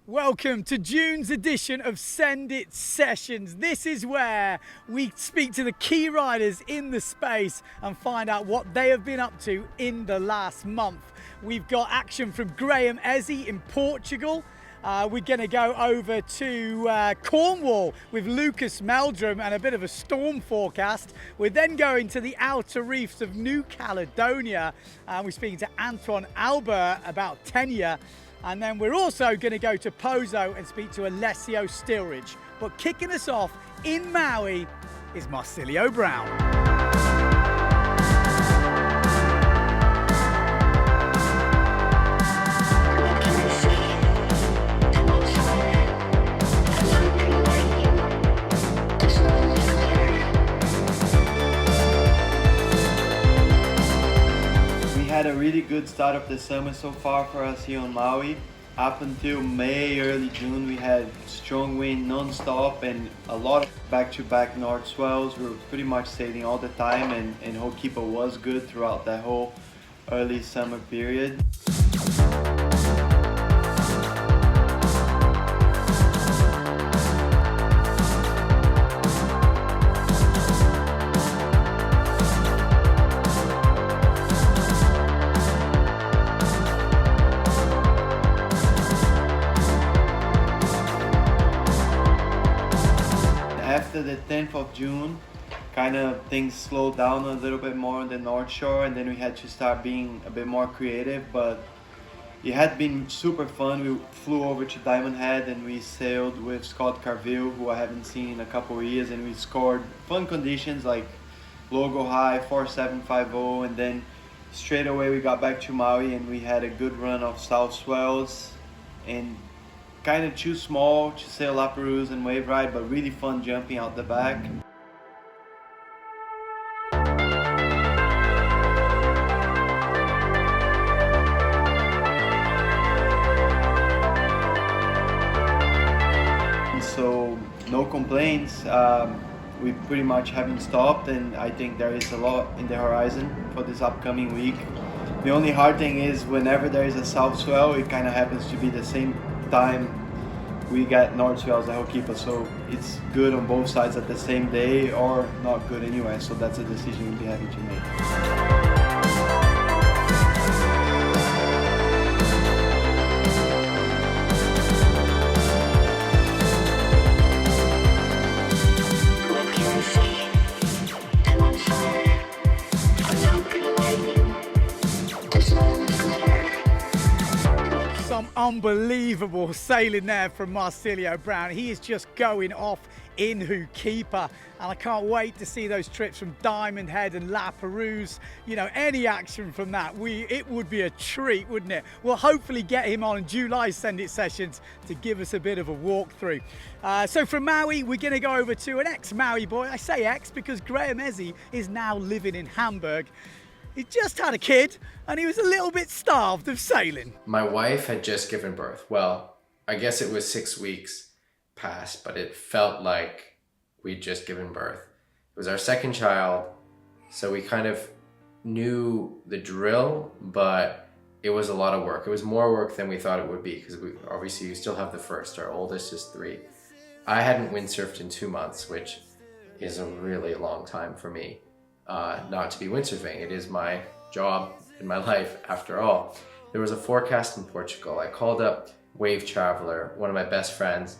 Welcome to June's edition of Send It Sessions. This is where we speak to the key riders in the space and find out what they have been up to in the last month. We've got action from Graham Ezzy in Portugal. We're going to go over to Cornwall with Lucas Meldrum and a bit of a storm forecast. We're then going to the outer reefs of New Caledonia. We're speaking to Antoine Albert about tenure. And then we're also going to go to Pozo and speak to Alessio Stilridge. But kicking us off in Maui is Marsilio Brown. Had a really good start of the summer so far for us here on Maui. Up until May, early June, we had strong wind non-stop and a lot of back-to-back north swells. We were pretty much sailing all the time, and Hokipa was good throughout that whole early summer period. After the 10th of June, kind of things slowed down a little bit more on the North Shore, and then we had to start being a bit more creative, but it had been super fun. We flew over to Diamond Head and we sailed with Scott Carville, who I haven't seen in a couple of years, and we scored fun conditions like logo high, 4750, and then straight away we got back to Maui and we had a good run of south swells and kind of too small to sail Laperouse and wave ride, but really fun jumping out the back. So no complaints. We pretty much haven't stopped, and I think there is a lot in the horizon for this upcoming week. The only hard thing is whenever there is a south swell, it kind of happens to be the same time we got north swells at Hokipa, so it's good on both sides at the same day or not good anyway, so that's a decision we'll be having to make. Unbelievable sailing there from Marsilio Brown. He is just going off in Hokipa, and I can't wait to see those trips from Diamond Head and Laperouse. You know, any action from that, it would be a treat, wouldn't it? We'll hopefully get him on in July's Send It Sessions to give us a bit of a walkthrough. So from Maui, we're going to go over to an ex-Maui boy. I say ex because Graham Ezzy is now living in Hamburg. He just had a kid and he was a little bit starved of sailing. My wife had just given birth. Well, I guess it was 6 weeks past, but it felt like we'd just given birth. It was our second child, so we kind of knew the drill, but it was a lot of work. It was more work than we thought it would be because obviously you still have the first. Our oldest is 3. I hadn't windsurfed in 2 months, which is a really long time for me. Not to be windsurfing. It is my job in my life after all. There was a forecast in Portugal. I called up Wave Traveler, one of my best friends,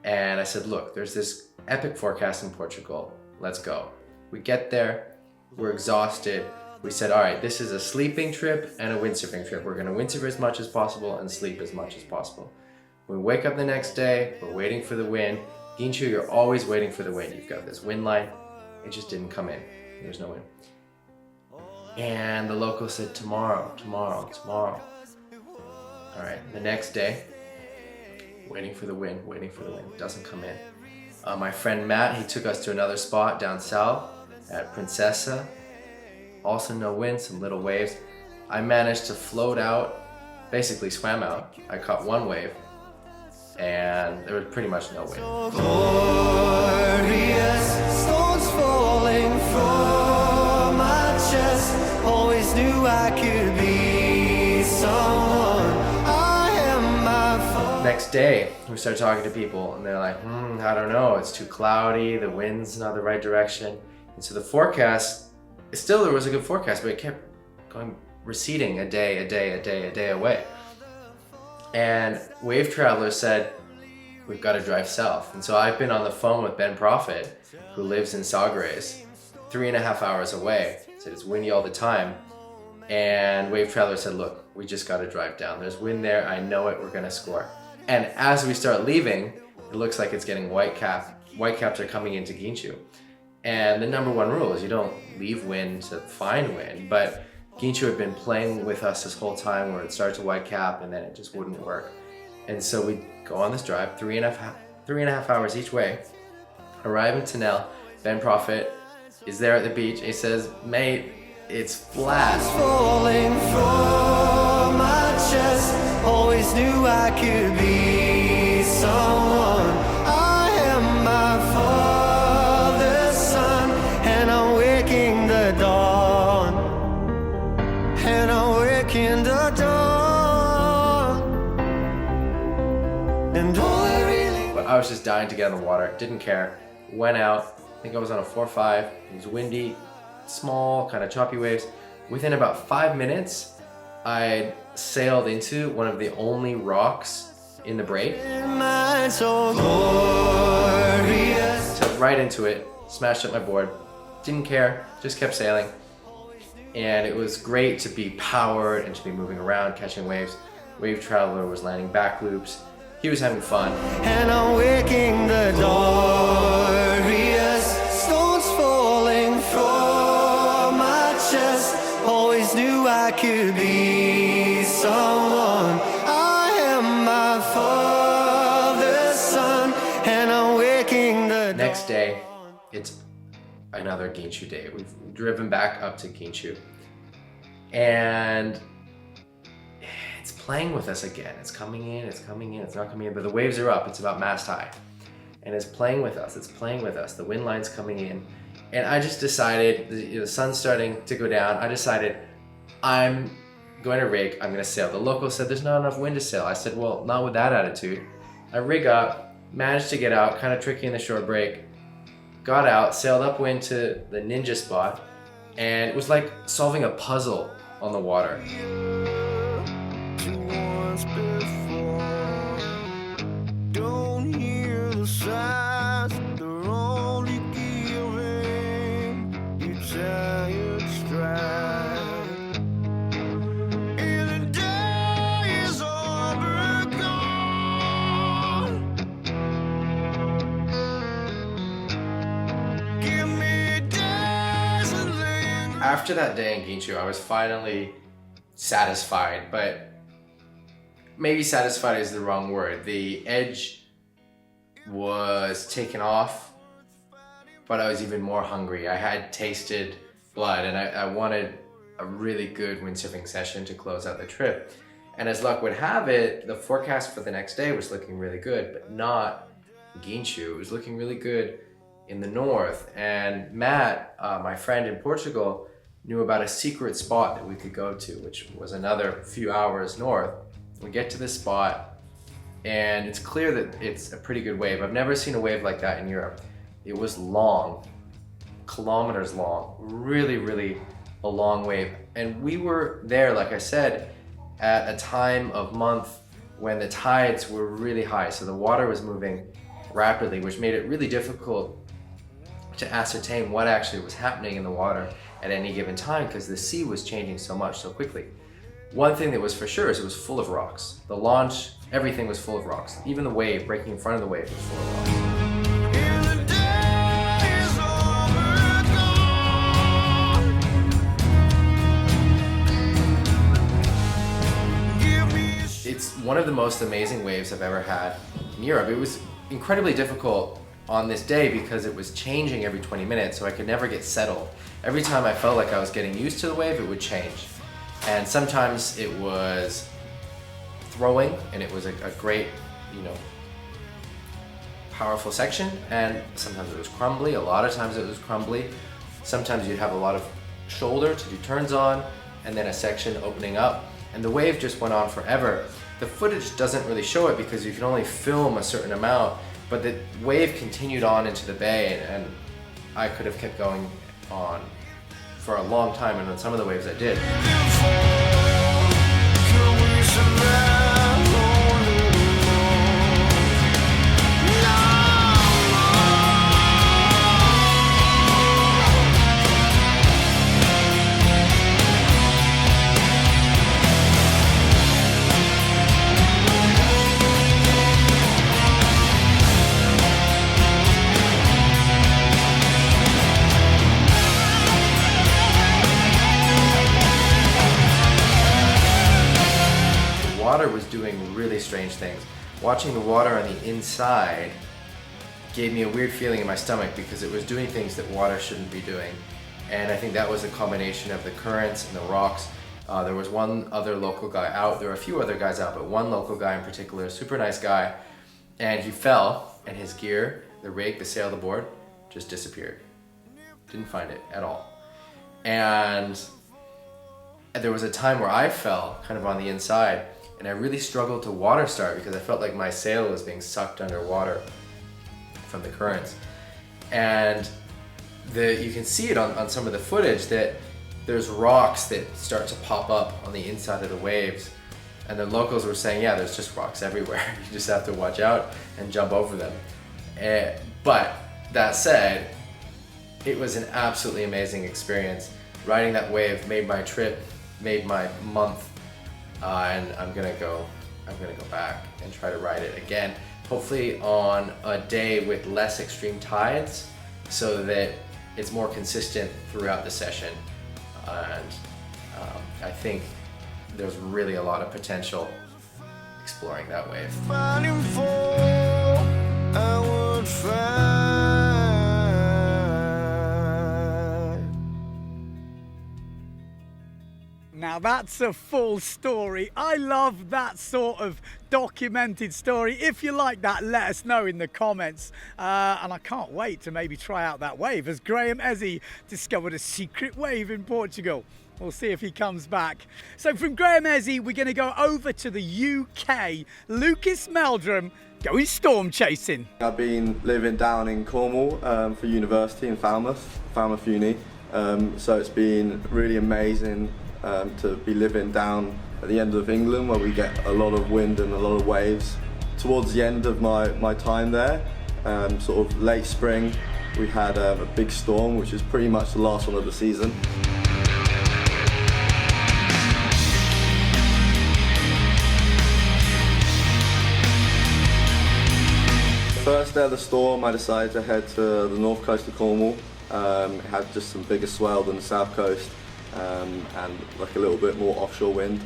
and I said, look, there's this epic forecast in Portugal. Let's go. We get there, we're exhausted. We said, all right, this is a sleeping trip and a windsurfing trip. We're gonna windsurf as much as possible and sleep as much as possible. We wake up the next day, we're waiting for the wind. Ginchu, you're always waiting for the wind. You've got this wind line, it just didn't come in. There was no wind. And the local said, tomorrow. All right, the next day, waiting for the wind, doesn't come in. My friend Matt, he took us to another spot down south at Princesa. Also no wind, some little waves. I managed to float out, basically swam out. I caught one wave, and there was pretty much no wind. Glorious stones falling from my chest. Always knew I could be someone. I am my next day, we started talking to people and they're like, I don't know, it's too cloudy, the wind's not the right direction. And so the forecast, there was a good forecast, but it kept receding a day away. And Wave Traveler said, we've got to drive south. And so I've been on the phone with Ben Prophet, who lives in Sagres, 3.5 hours away. Said it's windy all the time. And Wave Traveler said, look, we just got to drive down. There's wind there. I know it. We're going to score. And as we start leaving, it looks like it's getting whitecap. Whitecaps are coming into Ginchu. And the number one rule is you don't leave wind to find wind. But Ginchu had been playing with us this whole time where it started to whitecap and then it just wouldn't work. And so we go on this drive, 3.5 hours each way, arrive in Tanel. Ben Prophet is there at the beach. He says, mate, it's flat. Falling from my chest, always knew I could be someone. I am my father's son, and I'm waking the dawn. And I'm waking the dawn. And all I really... But I was just dying to get on the water, didn't care. Went out, I think I was on a 4-5. It was windy, small, kind of choppy waves. Within about 5 minutes, I sailed into one of the only rocks in the break. Sailed right into it, smashed up my board, didn't care, just kept sailing. And it was great to be powered and to be moving around, catching waves. Wave Traveler was landing back loops. He was having fun. And I'm waking the glorious stones falling from my chest. Always knew I could be someone. I am my father's son, and I'm waking the dawn. Next day, it's another Ginchu day. We've driven back up to Ginchu, and it's playing with us again. It's coming in, it's coming in, it's not coming in, but the waves are up. It's about mast high, and it's playing with us. It's playing with us. The wind line's coming in, and I just decided, the sun's starting to go down. I decided I'm going to rig. I'm going to sail. The local said there's not enough wind to sail. I said, well, not with that attitude. I rig up, managed to get out, kind of tricky in the short break. Got out, sailed upwind to the ninja spot, and it was like solving a puzzle on the water. Don't hear the signs, they're only giving you tired stride. And the day is over gone. Give me dazzling. After that day in Ginchu, I was finally satisfied, but maybe satisfied is the wrong word. The edge was taken off, but I was even more hungry. I had tasted blood, and I wanted a really good windsurfing session to close out the trip. And as luck would have it, the forecast for the next day was looking really good, but not Ginchu. It was looking really good in the north. And Matt, my friend in Portugal, knew about a secret spot that we could go to, which was another few hours north. We get to this spot, and it's clear that it's a pretty good wave. I've never seen a wave like that in Europe. It was long, kilometers long, really, really a long wave. And we were there, like I said, at a time of month when the tides were really high. So the water was moving rapidly, which made it really difficult to ascertain what actually was happening in the water at any given time, because the sea was changing so much so quickly. One thing that was for sure is it was full of rocks. The launch, everything was full of rocks. Even the wave breaking in front of the wave was full of rocks. It's one of the most amazing waves I've ever had in Europe. It was incredibly difficult on this day because it was changing every 20 minutes, so I could never get settled. Every time I felt like I was getting used to the wave, it would change. And sometimes it was throwing, and it was a great, powerful section. And sometimes it was crumbly. A lot of times it was crumbly. Sometimes you'd have a lot of shoulder to do turns on, and then a section opening up. And the wave just went on forever. The footage doesn't really show it because you can only film a certain amount, but the wave continued on into the bay, and I could have kept going on for a long time, and on some of the waves I did. Water was doing really strange things. Watching the water on the inside gave me a weird feeling in my stomach because it was doing things that water shouldn't be doing. And I think that was a combination of the currents and the rocks. There was one other local guy out. There were a few other guys out, but one local guy in particular, a super nice guy, and he fell, and his gear, the rig, the sail, the board, just disappeared. Didn't find it at all. And there was a time where I fell kind of on the inside, and I really struggled to water start because I felt like my sail was being sucked underwater from the currents. And you can see it on some of the footage that there's rocks that start to pop up on the inside of the waves. And the locals were saying, yeah, there's just rocks everywhere. You just have to watch out and jump over them. But that said, it was an absolutely amazing experience. Riding that wave made my trip, made my month. And I'm gonna go back and try to ride it again, hopefully on a day with less extreme tides so that it's more consistent throughout the session. And I think there's really a lot of potential exploring that wave. Now that's a full story. I love that sort of documented story. If you like that, let us know in the comments. And I can't wait to maybe try out that wave, as Graham Ezzy discovered a secret wave in Portugal. We'll see if he comes back. So from Graham Ezzy, we're going to go over to the UK. Lucas Meldrum going storm chasing. I've been living down in Cornwall for university in Falmouth Uni. So it's been really amazing to be living down at the end of England where we get a lot of wind and a lot of waves. Towards the end of my time there, sort of late spring, we had a big storm, which is pretty much the last one of the season. First day of the storm, I decided to head to the north coast of Cornwall. It had just some bigger swell than the south coast. And like a little bit more offshore wind.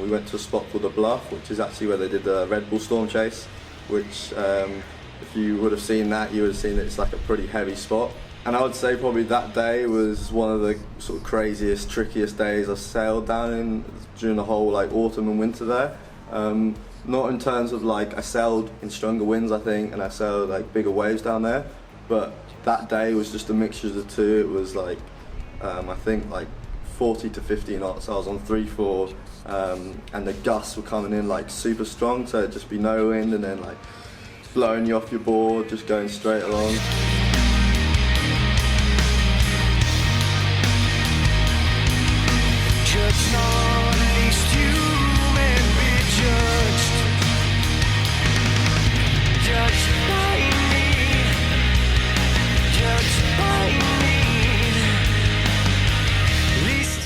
We went to a spot called the Bluff, which is actually where they did the Red Bull storm chase, which if you would have seen that, you would have seen that it's like a pretty heavy spot. And I would say probably that day was one of the sort of craziest, trickiest days I sailed down in during the whole like autumn and winter there. Not in terms of like I sailed in stronger winds, I think, and I sailed like bigger waves down there, but that day was just a mixture of the two. It was like I think like 40 to 50 knots. I was on 3/4, and the gusts were coming in like super strong, so it'd just be no wind and then like blowing you off your board, just going straight along. Judge not, least you may be judged. Judged by me. Judged by me.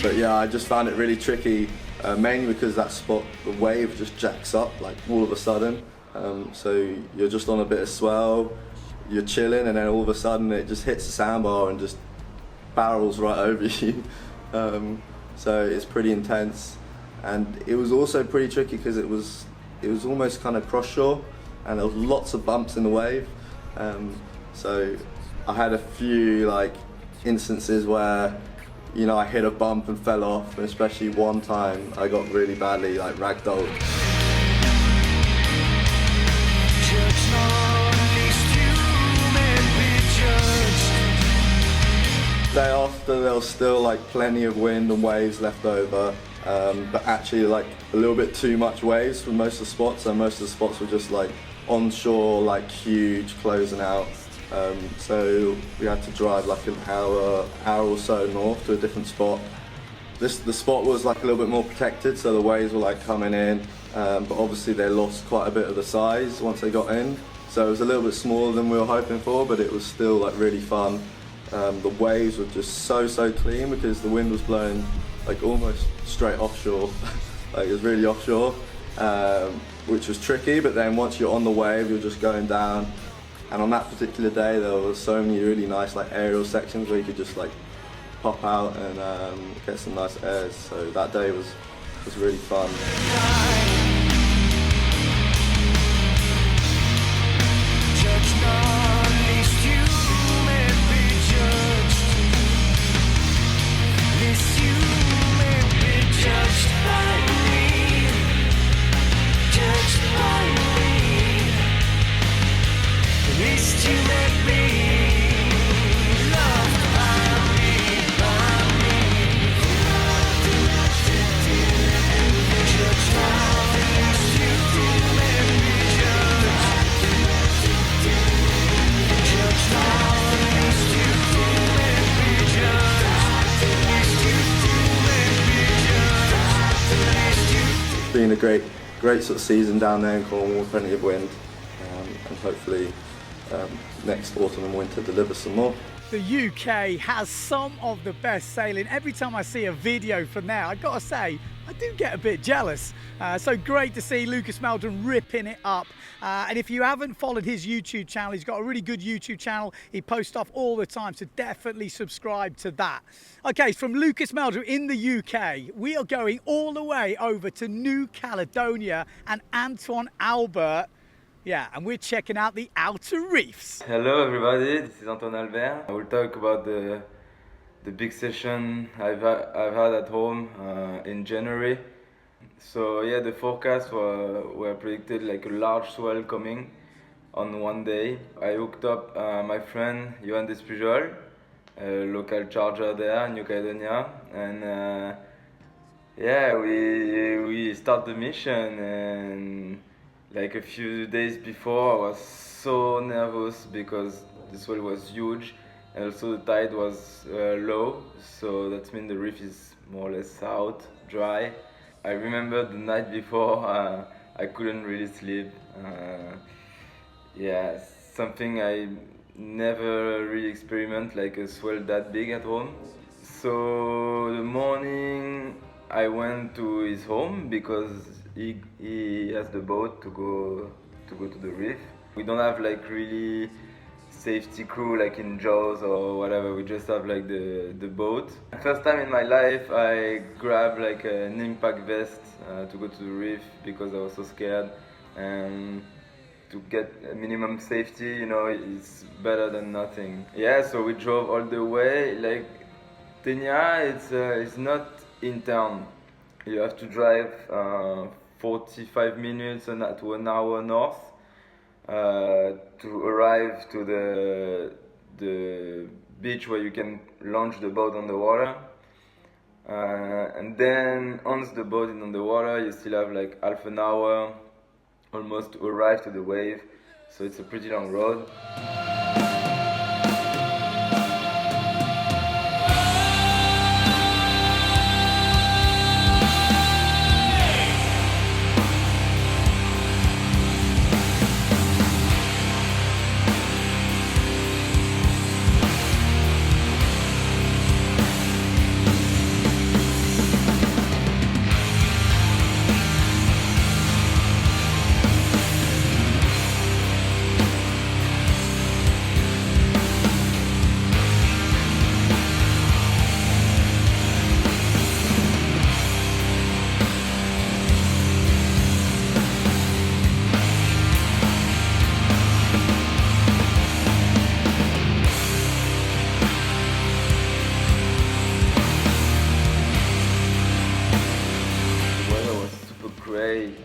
But yeah, I just found it really tricky, mainly because that spot, the wave just jacks up like all of a sudden. So you're just on a bit of swell, you're chilling, and then all of a sudden it just hits the sandbar and just barrels right over you. So it's pretty intense, and it was also pretty tricky because it was almost kind of cross shore, and there was lots of bumps in the wave. So I had a few like instances where, you know, I hit a bump and fell off, and especially one time I got really badly like ragdolled. Day after, there was still like plenty of wind and waves left over, but actually like a little bit too much waves for most of the spots. So most of the spots were just like onshore, like huge, closing out. So we had to drive like an hour or so north to a different spot. The spot was like a little bit more protected, so the waves were like coming in, but obviously they lost quite a bit of the size once they got in. So it was a little bit smaller than we were hoping for, but it was still like really fun. The waves were just so clean because the wind was blowing like almost straight offshore, like it was really offshore, which was tricky. But then once you're on the wave, you're just going down. And on that particular day, there was so many really nice like aerial sections where you could just like pop out and get some nice airs. So that day was really fun. Been a great sort of season down there in Cornwall, plenty of wind, and hopefully next autumn and winter deliver some more. The UK has some of the best sailing. Every time I see a video from there, I gotta say, I do get a bit jealous. So great to see Lucas Meldon ripping it up. And if you haven't followed his YouTube channel, he's got a really good YouTube channel. He posts stuff all the time, so definitely subscribe to that. Okay, from Lucas Meldon in the UK, we are going all the way over to New Caledonia and Antoine Albert. Yeah, and we're checking out the outer reefs. Hello everybody, this is Antoine Albert. I will talk about the big session I've had at home in January. So yeah, the forecast were predicted like a large swell coming on one day. I hooked up my friend Johan Despujol, a local charger there in New Caledonia, and yeah, we start the mission. And like a few days before, I was so nervous because the swell was huge, and also the tide was low, so that means the reef is more or less out, dry. I remember the night before, I couldn't really sleep. Yeah, something I never really experiment, like a swell that big at home. So the morning I went to his home because he has the boat to go to the reef. We don't have like really safety crew like in Jaws or whatever. We just have like the boat. First time in my life I grabbed like an impact vest to go to the reef because I was so scared, and to get a minimum safety, you know, it's better than nothing. Yeah, so we drove all the way. Like Tenia, it's not in town. You have to drive 45 minutes to an hour north to arrive to the beach where you can launch the boat on the water. And then once the boat is on the water, you still have like half an hour almost to arrive to the wave. So it's a pretty long road.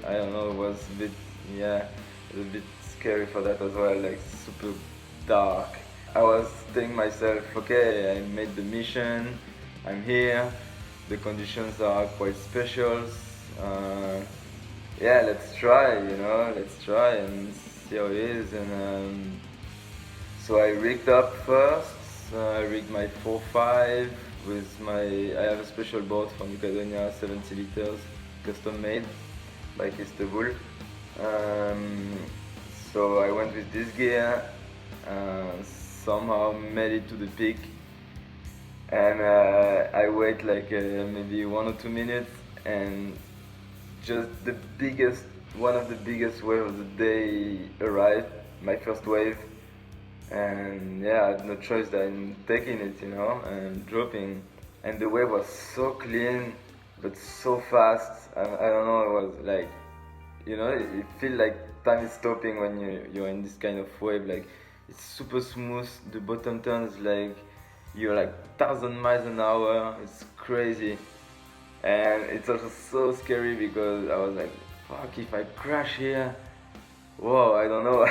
I don't know, it was a bit, yeah, it was a bit scary for that as well, like super dark. I was telling myself, okay, I made the mission, I'm here, the conditions are quite special. Yeah, let's try, let's try and see how it is. And so I rigged up first. I rigged my 4.5 with I have a special boat from Caledonia, 70 liters, custom made by Istanbul. So I went with this gear, somehow made it to the peak, and I wait like maybe 1 or 2 minutes, and just one of the biggest waves of the day arrived, my first wave, and yeah, I had no choice than taking it, and dropping, and the wave was so clean, but so fast. I don't know, it was like, it feels like time is stopping when you're in this kind of wave. Like, it's super smooth, the bottom turns like you're like 1,000 miles an hour. It's crazy, and it's also so scary because I was like, fuck, if I crash here, whoa, I don't know.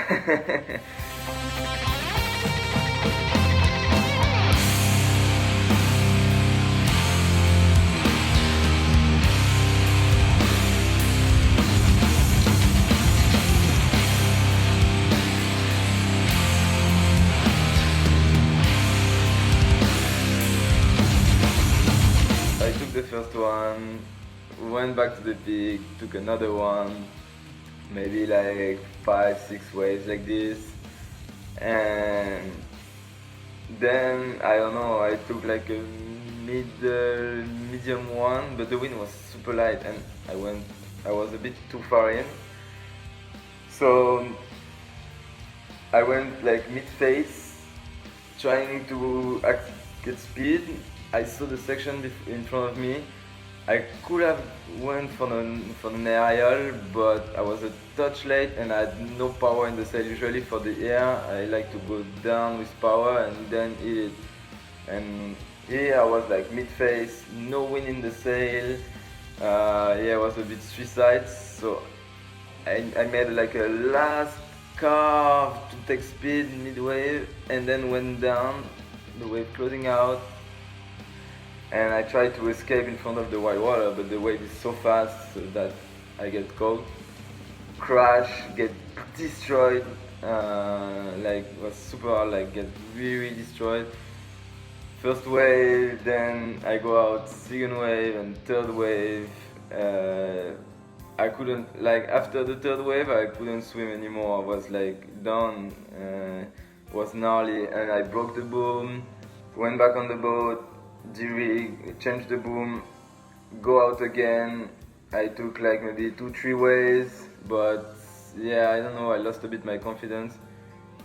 The first one, went back to the peak, took another one, maybe like 5-6 waves like this, and then I don't know, I took like a medium one, but the wind was super light and I was a bit too far in, so I went like mid-face, trying to get speed. I saw the section in front of me. I could have went for an aerial, but I was a touch late and I had no power in the sail. Usually for the air, I like to go down with power and then hit it. And here I was like mid-face, no wind in the sail. I was a bit suicide, so I made like a last carve to take speed mid-wave and then went down, the wave closing out. And I tried to escape in front of the white water, but the wave is so fast that I get caught, crash, get destroyed, was super hard, get really destroyed. First wave, then I go out, second wave and third wave. I couldn't, after the third wave, I couldn't swim anymore. I was done, was gnarly, and I broke the boom, went back on the boat, de-rig, changed the boom, go out again. I took maybe 2-3 waves, but yeah, I don't know, I lost a bit my confidence.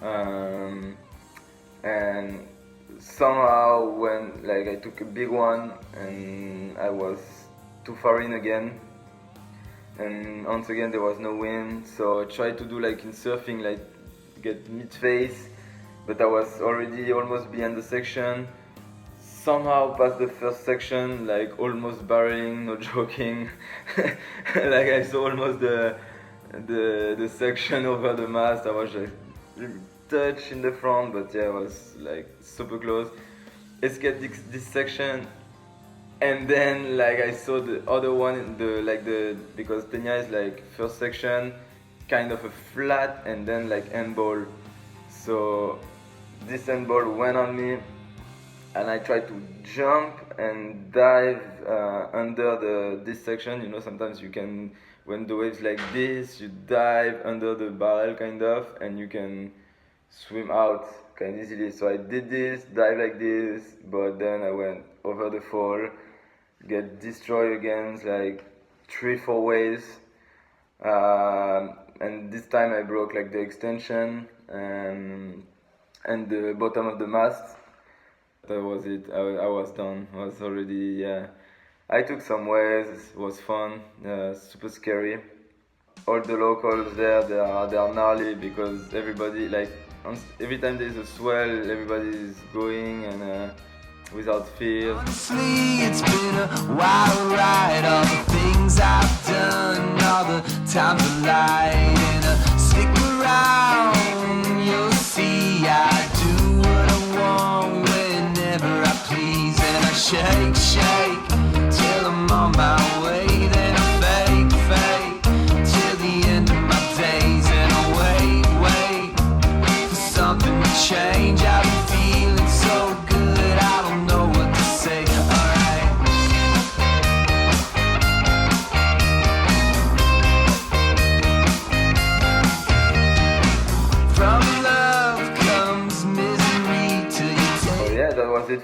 And somehow when I took a big one and I was too far in again, and once again there was no wind, so I tried to do in surfing, get mid-face, but I was already almost behind the section. Somehow past the first section, almost barreling, no joking. I saw almost the section over the mast. I was touch in the front, but yeah, I was super close. Escaped this section, and then I saw the other one, because Tenia is first section, kind of a flat, and then handball. So this handball went on me, and I tried to jump and dive under this section. Sometimes you can, when the waves like this, you dive under the barrel kind of, and you can swim out kind of easily. So I did this, dive like this, but then I went over the fall, get destroyed against 3-4 waves, and this time I broke the extension and the bottom of the mast. That was it. I was done. I was already, yeah. I took some waves. It was fun. Super scary. All the locals there, they are gnarly because everybody every time there's a swell, everybody is going and without fear. Honestly, it's been a wild ride. All the things I've done, all the times I lied, and stick around. You'll see I do what I want. Shake, shake,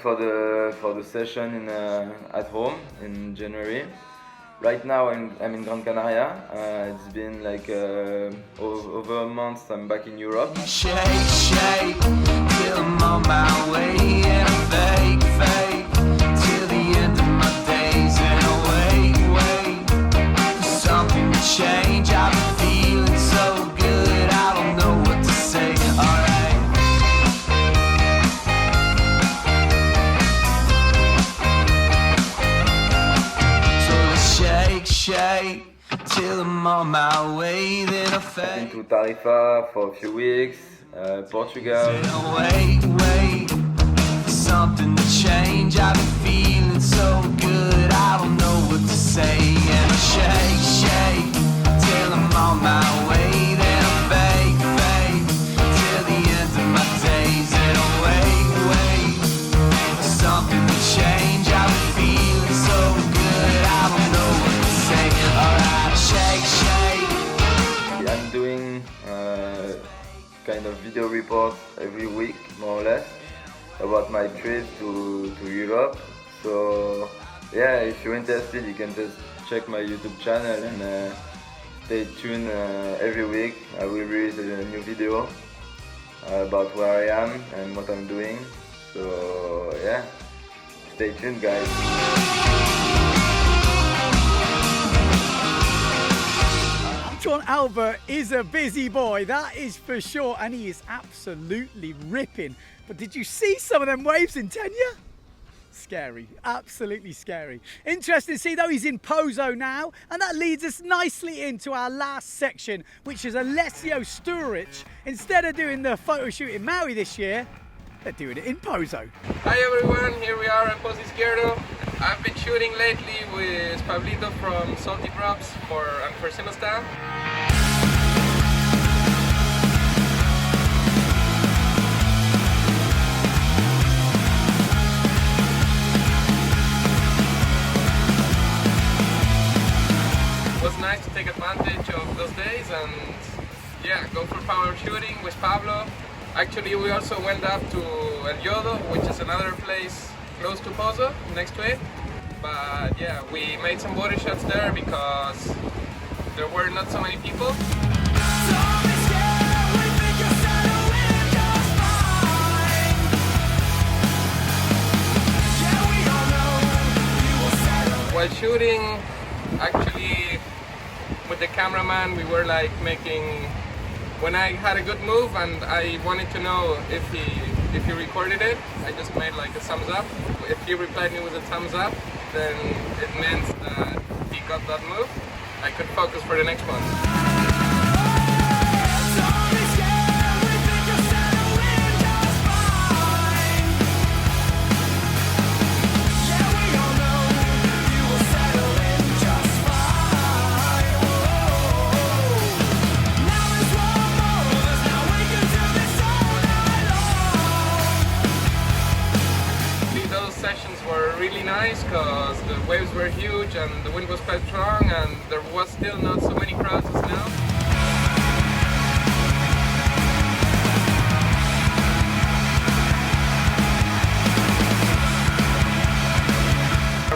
for the session in at home in January. Right now I'm in Gran Canaria. It's been like over a month. I'm back in Europe. Shake, shake, till I'm on my way, and I fake, fake, till the end of my days, and I wait for something to change. I've been feeling so good, I don't know what to say. Alright. So let's shake, shake, till I'm on my way, then I I've been fake. to Tarifa for a few weeks, Portugal. Wait, for something to change. I've been feeling so good, I don't know what to say. And I shake, shake, till I'm on my way. Then I fake, fake, till the end of my days. And I wait, for something to change. I've been feeling so good, I don't know what to say. Alright, shake, shake. I'm doing kind of video reports every week, more or less, about my trip to Europe. So yeah, if you're interested, you can just check my YouTube channel and stay tuned. Every week I will release a new video about where I am and what I'm doing. So yeah, stay tuned, guys. John Albert is a busy boy, that is for sure, and he is absolutely ripping. But did you see some of them waves in Tenya? Scary, absolutely scary. Interesting to see though, he's in Pozo now, and that leads us nicely into our last section, which is Alessio Sturridge. Instead of doing the photo shoot in Maui this year, they're doing it in Pozo. Hi everyone, here we are at Pozo Izquierdo. I've been shooting lately with Pablito from Salty Props for Sinostan. It was nice to take advantage of those days and yeah, go for power shooting with Pablo. Actually, we also went up to El Yodo, which is another place close to Pozo, next to it. But yeah, we made some body shots there because there were not so many people. While shooting, actually, with the cameraman, we were like making, when I had a good move and I wanted to know if he recorded it, I just made like a thumbs up. If he replied me with a thumbs up, then it meant that he got that move. I could focus for the next one. Sessions were really nice because the waves were huge and the wind was quite strong and there was still not so many crowds as now.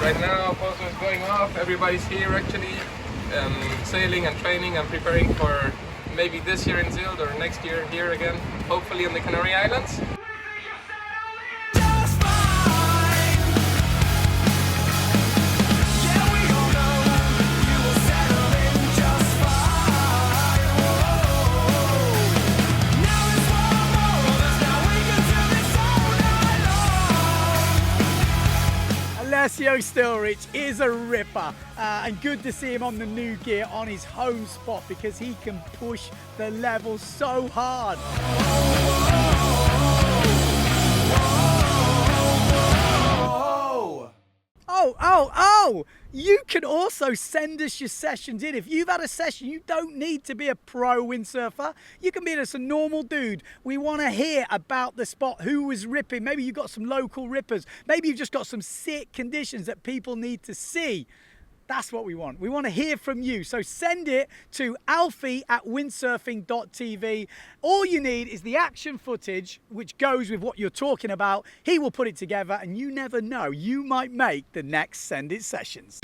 Right now Pozo is going off, everybody's here actually sailing and training and preparing for maybe this year in Zild or next year here again, hopefully on the Canary Islands. Alessio Sturridge is a ripper and good to see him on the new gear on his home spot because he can push the level so hard. Oh! You can also send us your sessions in. If you've had a session, you don't need to be a pro windsurfer. You can be just a normal dude. We want to hear about the spot, who was ripping. Maybe you've got some local rippers. Maybe you've just got some sick conditions that people need to see. That's what we want. We want to hear from you. So send it to Alfie at Windsurfing.TV. All you need is the action footage, which goes with what you're talking about. He will put it together, and you never know, you might make the next Send It sessions.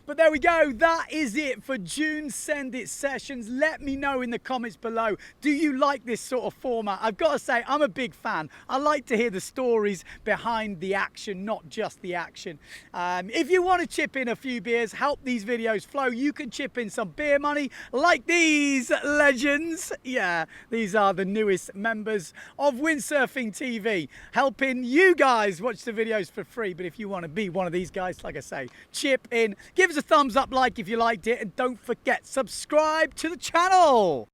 But there we go, that is it for June's Send It sessions. Let me know in the comments below, do you like this sort of format? I've got to say, I'm a big fan. I like to hear the stories behind the action, not just the action. If you want to chip in a few beers, help these videos flow, you can chip in some beer money like these legends. Yeah, these are the newest members of Windsurfing.TV, helping you guys watch the videos for free. But if you want to be one of these guys, like I say, chip in, give us a thumbs up, like if you liked it, and don't forget, subscribe to the channel.